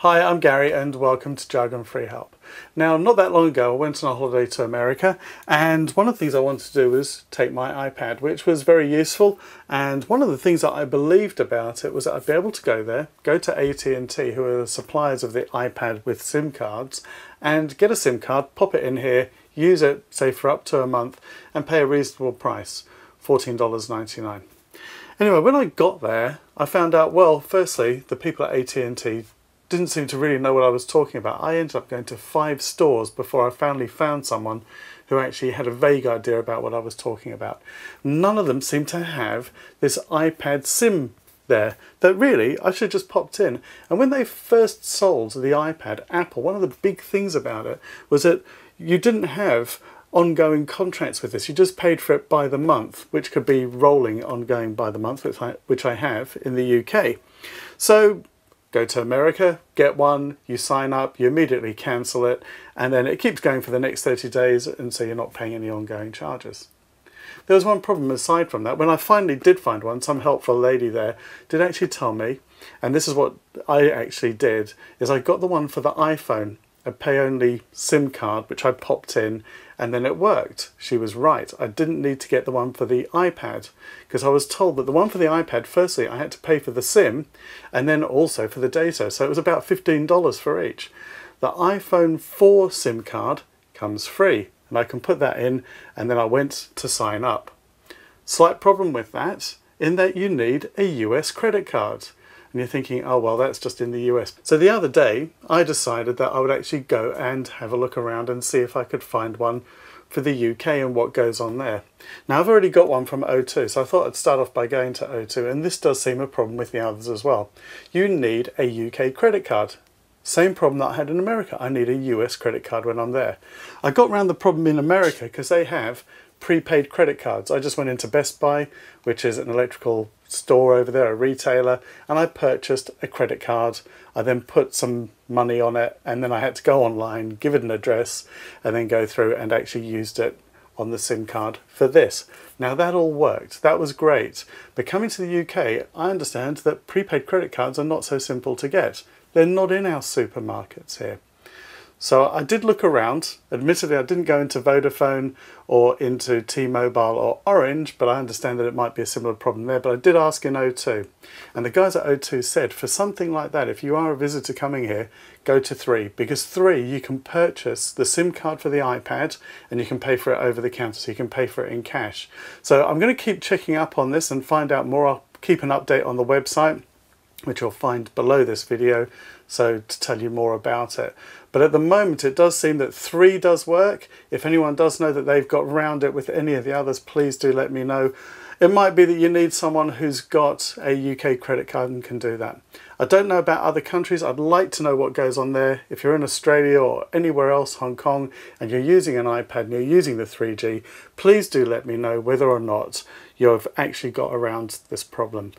Hi, I'm Gary and welcome to Jargon Free Help. Now, not that long ago I went on a holiday to America, and one of the things I wanted to do was take my iPad, which was very useful. And one of the things that I believed about it was that I'd be able to go there, go to at&t, who are the suppliers of the iPad with SIM cards, and get a SIM card, pop it in here, use it, say for up to a month, and pay a reasonable price, $14.99. Anyway, when I got there, I found out, well, firstly, the people at at&t didn't seem to really know what I was talking about. I ended up going to 5 stores before I finally found someone who actually had a vague idea about what I was talking about. None of them seemed to have this iPad SIM there that really I should have just popped in. And when they first sold the iPad, Apple, one of the big things about it was that you didn't have ongoing contracts with this. You just paid for it by the month, which could be rolling ongoing by the month, which I have in the UK. So go to America, get one, you sign up, you immediately cancel it, and then it keeps going for the next 30 days, and so you're not paying any ongoing charges. There was one problem aside from that. When I finally did find one, some helpful lady there did actually tell me, and this is what I actually did, is I got the one for the iPhone, a pay-only SIM card, which I popped in, and then it worked. She was right. I didn't need to get the one for the iPad, because I was told that the one for the iPad, firstly, I had to pay for the SIM, and then also for the data, so it was about $15 for each. The iPhone 4 SIM card comes free, and I can put that in, and then I went to sign up. Slight problem with that, in that you need a US credit card. And you're thinking, oh well, that's just in the US. So the other day I decided that I would actually go and have a look around and see if I could find one for the UK and what goes on there. Now I've already got one from O2, so I thought I'd start off by going to O2, and this does seem a problem with the others as well. You need a UK credit card. Same problem that I had in America. I need a US credit card when I'm there. I got around the problem in America because they have prepaid credit cards. I just went into Best Buy, which is an electrical store over there, a retailer, and I purchased a credit card. I then put some money on it, and then I had to go online, give it an address, and then go through and actually used it on the SIM card for this. Now that all worked, that was great, but coming to the UK, I understand that prepaid credit cards are not so simple to get. They're not in our supermarkets here. So I did look around. Admittedly, I didn't go into Vodafone or into T-Mobile or Orange, but I understand that it might be a similar problem there. But I did ask in O2. And the guys at O2 said, for something like that, if you are a visitor coming here, go to 3. Because 3, you can purchase the SIM card for the iPad and you can pay for it over the counter. So you can pay for it in cash. So I'm going to keep checking up on this and find out more. I'll keep an update on the website, which you'll find below this video, so to tell you more about it. But at the moment it does seem that 3 does work. If anyone does know that they've got around it with any of the others, please do let me know. It might be that you need someone who's got a UK credit card and can do that. I don't know about other countries. I'd like to know what goes on there. If you're in Australia or anywhere else, Hong Kong, and you're using an iPad and you're using the 3G, please do let me know whether or not you've actually got around this problem.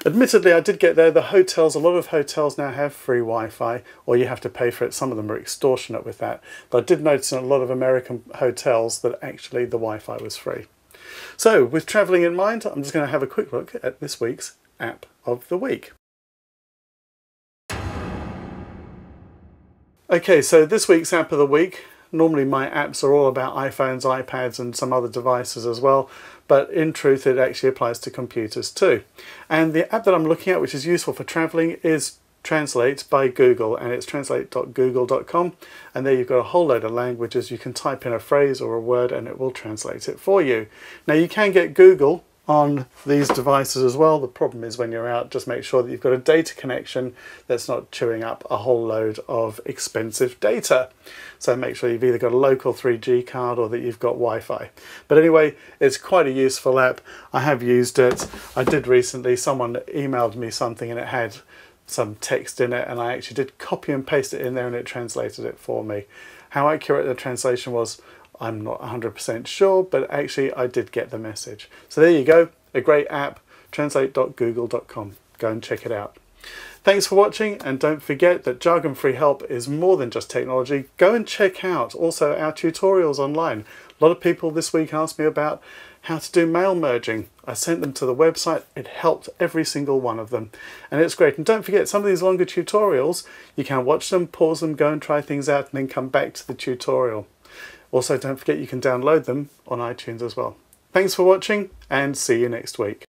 Admittedly, I did get there. The hotels, a lot of hotels now have free Wi-Fi, or you have to pay for it. Some of them are extortionate with that. But I did notice in a lot of American hotels that actually the Wi-Fi was free. So with traveling in mind, I'm just going to have a quick look at this week's app of the week. Okay, so this week's app of the week, normally my apps are all about iPhones, iPads and some other devices as well, but in truth it actually applies to computers too. And the app that I'm looking at, which is useful for traveling, is Translate by Google, and it's translate.google.com, and there you've got a whole load of languages. You can type in a phrase or a word and it will translate it for you. Now you can get Google on these devices as well. The problem is when you're out, just make sure that you've got a data connection that's not chewing up a whole load of expensive data. So make sure you've either got a local 3G card or that you've got Wi-Fi. But anyway, it's quite a useful app. I have used it. I did recently, someone emailed me something and it had some text in it, and I actually did copy and paste it in there and it translated it for me. How accurate the translation was, I'm not 100% sure, but actually I did get the message. So there you go, a great app, translate.google.com. Go and check it out. Thanks for watching, and don't forget that Jargon Free Help is more than just technology. Go and check out also our tutorials online. A lot of people this week asked me about how to do mail merging. I sent them to the website. It helped every single one of them. And it's great. And don't forget, some of these longer tutorials, you can watch them, pause them, go and try things out, and then come back to the tutorial. Also, don't forget you can download them on iTunes as well. Thanks for watching, and see you next week.